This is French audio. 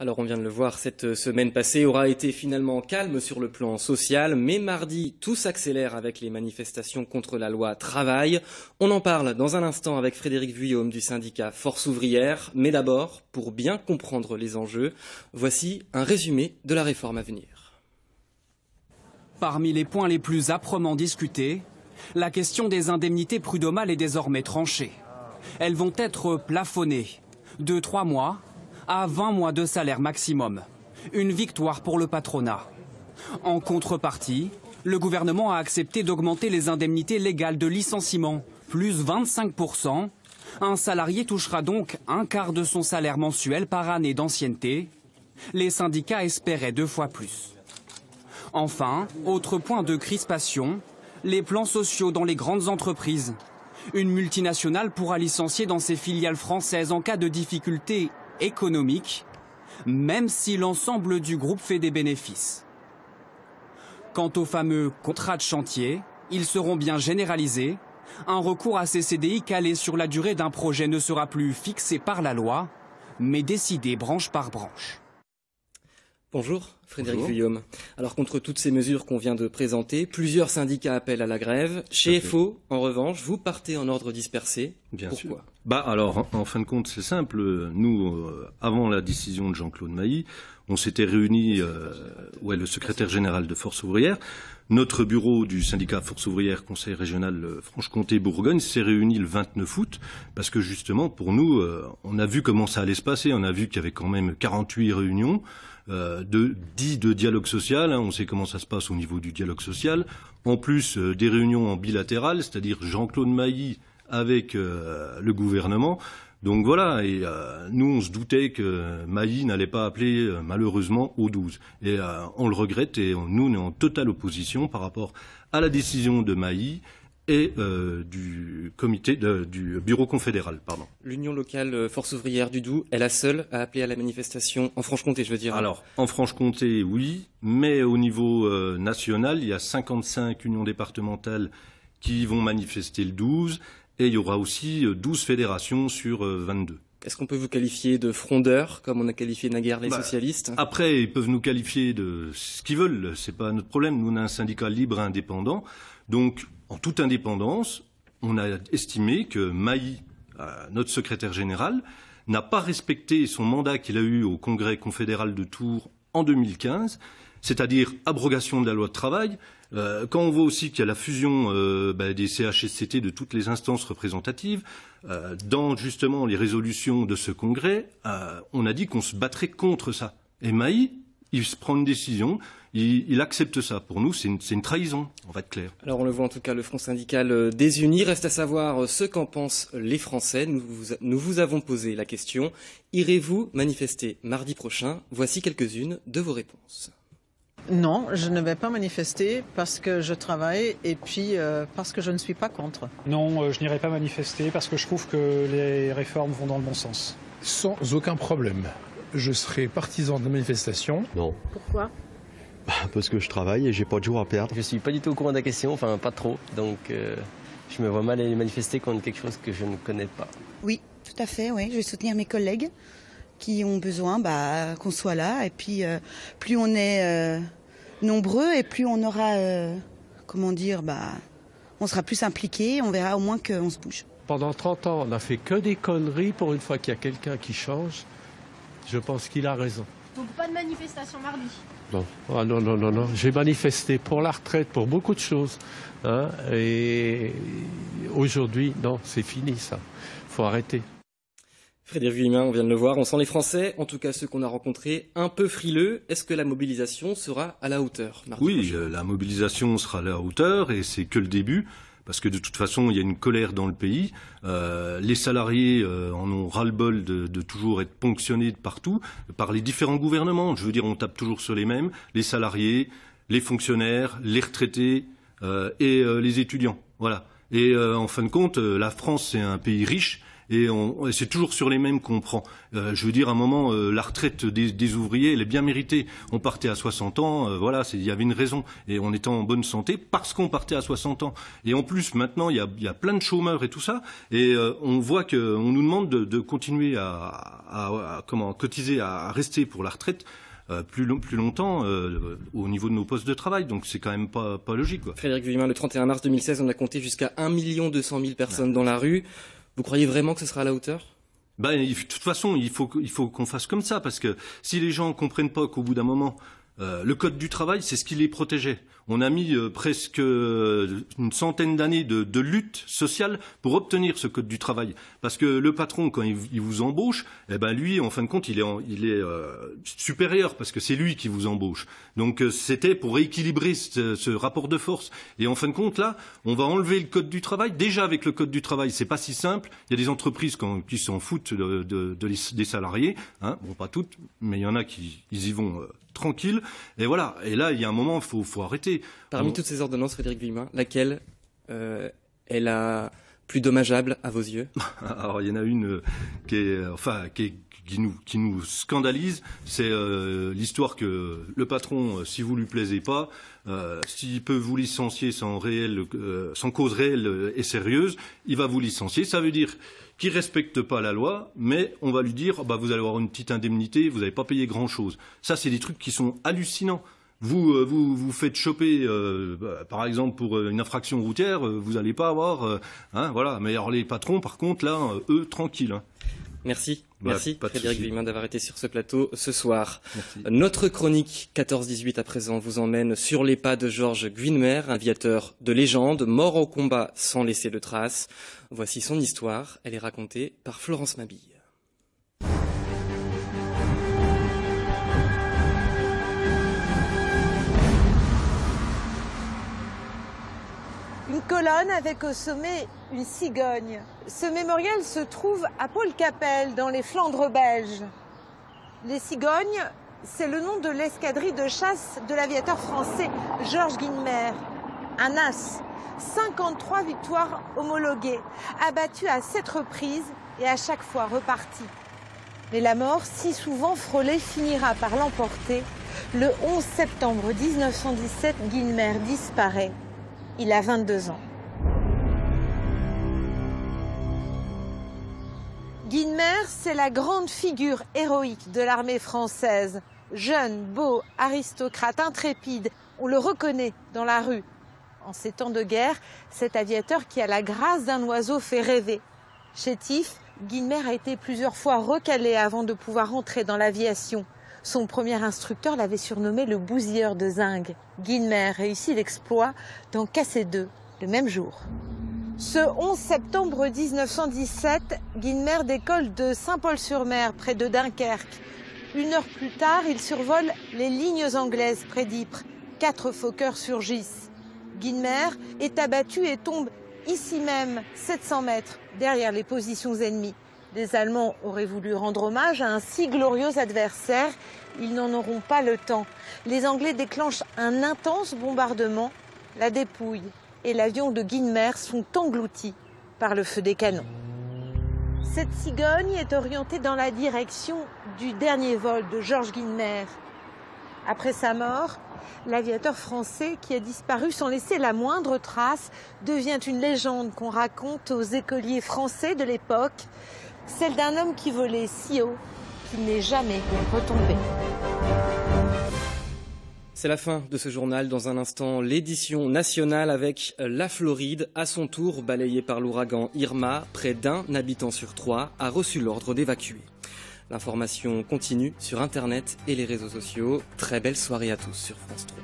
Alors on vient de le voir, cette semaine passée aura été finalement calme sur le plan social, mais mardi, tout s'accélère avec les manifestations contre la loi travail. On en parle dans un instant avec Frédéric Vuillaume du syndicat Force ouvrière, mais d'abord, pour bien comprendre les enjeux, voici un résumé de la réforme à venir. Parmi les points les plus âprement discutés, la question des indemnités prud'homales est désormais tranchée. Elles vont être plafonnées de 3 mois à 20 mois de salaire maximum. Une victoire pour le patronat. En contrepartie, le gouvernement a accepté d'augmenter les indemnités légales de licenciement, plus 25%. Un salarié touchera donc un quart de son salaire mensuel par année d'ancienneté. Les syndicats espéraient 2 fois plus. Enfin, autre point de crispation, les plans sociaux dans les grandes entreprises. Une multinationale pourra licencier dans ses filiales françaises en cas de difficultés économiques, même si l'ensemble du groupe fait des bénéfices. Quant aux fameux contrats de chantier, ils seront bien généralisés. Un recours à ces CDI calé sur la durée d'un projet ne sera plus fixé par la loi, mais décidé branche par branche. Bonjour Frédéric Vuillaume. Alors contre toutes ces mesures qu'on vient de présenter, plusieurs syndicats appellent à la grève. Chez FO, en revanche, vous partez en ordre dispersé. Bien Pourquoi sûr. Alors, en fin de compte, c'est simple. Nous, avant la décision de Jean-Claude Mailly, on s'était réunis, le secrétaire général de Force ouvrière. Notre bureau du syndicat Force ouvrière, conseil régional Franche-Comté-Bourgogne, s'est réuni le 29 août parce que justement, pour nous, on a vu comment ça allait se passer. On a vu qu'il y avait quand même 48 réunions. De dialogue social, on sait comment ça se passe au niveau du dialogue social, en plus des réunions en bilatéral, c'est-à-dire Jean-Claude Mailly avec le gouvernement. Donc voilà, et nous on se doutait que Mailly n'allait pas appeler malheureusement au 12. Et on le regrette et nous on est en totale opposition par rapport à la décision de Mailly et du bureau confédéral. L'Union locale Force ouvrière du Doubs est la seule à appeler à la manifestation en Franche-Comté, je veux dire. Alors, en Franche-Comté, oui, mais au niveau national, il y a 55 unions départementales qui vont manifester le 12, et il y aura aussi 12 fédérations sur 22. Est-ce qu'on peut vous qualifier de frondeur, comme on a qualifié naguère les socialistes? Après, ils peuvent nous qualifier de ce qu'ils veulent, c'est pas notre problème. Nous, on a un syndicat libre et indépendant, donc en toute indépendance, on a estimé que Mailly, notre secrétaire général, n'a pas respecté son mandat qu'il a eu au Congrès confédéral de Tours en 2015, c'est-à-dire abrogation de la loi de travail. Quand on voit aussi qu'il y a la fusion des CHSCT de toutes les instances représentatives, dans justement les résolutions de ce Congrès, on a dit qu'on se battrait contre ça. Et Mailly, il se prend une décision, il accepte ça. Pour nous, c'est une trahison, on va être clair. Alors on le voit en tout cas, le Front syndical désuni. Reste à savoir ce qu'en pensent les Français. Nous vous avons posé la question. Irez-vous manifester mardi prochain? Voici quelques-unes de vos réponses. Non, je ne vais pas manifester parce que je travaille et puis parce que je ne suis pas contre. Non, je n'irai pas manifester parce que je trouve que les réformes vont dans le bon sens. Sans aucun problème. Je serai partisan de la manifestation. Non. Pourquoi? Parce que je travaille et j'ai pas de jour à perdre. Je suis pas du tout au courant de la question, enfin pas trop, donc je me vois mal aller manifester contre quelque chose que je ne connais pas. Oui, tout à fait, oui. Je vais soutenir mes collègues qui ont besoin qu'on soit là, et puis plus on est nombreux et plus on aura, on sera plus impliqués, on verra au moins qu'on se bouge. Pendant 30 ans, on n'a fait que des conneries. Pour une fois qu'il y a quelqu'un qui change, je pense qu'il a raison. Donc pas de manifestation mardi? Non. Ah, non. J'ai manifesté pour la retraite, pour beaucoup de choses. Et aujourd'hui, non, c'est fini ça. Faut arrêter. Frédéric Vuillaume, on vient de le voir, on sent les Français, en tout cas ceux qu'on a rencontrés, un peu frileux. Est-ce que la mobilisation sera à la hauteur mardi prochain? La mobilisation sera à la hauteur et c'est que le début. Parce que de toute façon, il y a une colère dans le pays. Les salariés en ont ras-le-bol de toujours être ponctionnés de partout, par les différents gouvernements. Je veux dire, on tape toujours sur les mêmes, les salariés, les fonctionnaires, les retraités et les étudiants. Voilà. Et en fin de compte, la France, c'est un pays riche. et c'est toujours sur les mêmes qu'on prend. Je veux dire, à un moment, la retraite des ouvriers, elle est bien méritée. On partait à 60 ans, voilà, il y avait une raison, et on était en bonne santé parce qu'on partait à 60 ans. Et en plus, maintenant, il y a plein de chômeurs et tout ça, et on voit qu'on nous demande de continuer à cotiser, à rester pour la retraite plus longtemps au niveau de nos postes de travail. Donc c'est quand même pas logique, quoi. Frédéric Vuillemin, le 31 mars 2016, on a compté jusqu'à 1 200 000 personnes dans la rue. Vous croyez vraiment que ce sera à la hauteur ? De toute façon, il faut qu'on fasse comme ça, parce que si les gens comprennent pas qu'au bout d'un moment, le code du travail, c'est ce qui les protégeait. On a mis presque une centaine d'années de lutte sociale pour obtenir ce code du travail. Parce que le patron, quand il vous embauche, lui, en fin de compte, il est supérieur, parce que c'est lui qui vous embauche. Donc c'était pour rééquilibrer ce rapport de force. Et en fin de compte, là, on va enlever le code du travail. Déjà, avec le code du travail, c'est pas si simple. Il y a des entreprises qui s'en foutent des salariés. Hein. Bon, pas toutes, mais il y en a qui y vont tranquille. Et voilà. Et là, il y a un moment, il faut arrêter. Parmi toutes ces ordonnances, Frédéric Vuillemin, laquelle est la plus dommageable à vos yeux? Alors, il y en a une qui nous scandalise. C'est l'histoire que le patron, si vous lui plaisez pas, s'il peut vous licencier sans cause réelle et sérieuse, il va vous licencier. Ça veut dire qu'il respecte pas la loi, mais on va lui dire, vous allez avoir une petite indemnité, vous n'allez pas payer grand-chose. Ça, c'est des trucs qui sont hallucinants. Vous faites choper, par exemple, pour une infraction routière, vous n'allez pas avoir, voilà. Mais alors les patrons, par contre, là, eux, tranquilles. Hein. Merci Frédéric Vuillemin d'avoir été sur ce plateau ce soir. Merci. Notre chronique 14-18 à présent vous emmène sur les pas de Georges Guynemer, un aviateur de légende, mort au combat sans laisser de traces. Voici son histoire, elle est racontée par Florence Mabille. Une colonne avec au sommet une cigogne. Ce mémorial se trouve à Poelcapelle, dans les Flandres belges. Les cigognes, c'est le nom de l'escadrille de chasse de l'aviateur français Georges Guynemer. Un as, 53 victoires homologuées, abattu à 7 reprises et à chaque fois reparti. Mais la mort, si souvent frôlée, finira par l'emporter. Le 11 septembre 1917, Guynemer disparaît. Il a 22 ans. Guynemer, c'est la grande figure héroïque de l'armée française. Jeune, beau, aristocrate, intrépide, on le reconnaît dans la rue. En ces temps de guerre, cet aviateur qui a la grâce d'un oiseau fait rêver. Chétif, Guynemer a été plusieurs fois recalé avant de pouvoir entrer dans l'aviation. Son premier instructeur l'avait surnommé le bousilleur de zinc. Guynemer réussit l'exploit d'en casser 2 le même jour. Ce 11 septembre 1917, Guynemer décolle de Saint-Paul-sur-Mer, près de Dunkerque. 1 heure plus tard, il survole les lignes anglaises près d'Ypres. 4 Fokkers surgissent. Guynemer est abattu et tombe ici même, 700 mètres, derrière les positions ennemies. Les Allemands auraient voulu rendre hommage à un si glorieux adversaire. Ils n'en auront pas le temps. Les Anglais déclenchent un intense bombardement. La dépouille et l'avion de Guynemer sont engloutis par le feu des canons. Cette cigogne est orientée dans la direction du dernier vol de Georges Guynemer. Après sa mort, l'aviateur français qui a disparu sans laisser la moindre trace devient une légende qu'on raconte aux écoliers français de l'époque. Celle d'un homme qui volait si haut qu'il n'est jamais retombé. C'est la fin de ce journal. Dans un instant, l'édition nationale avec la Floride, à son tour balayée par l'ouragan Irma. Près d'1 habitant sur 3 a reçu l'ordre d'évacuer. L'information continue sur Internet et les réseaux sociaux. Très belle soirée à tous sur France 3.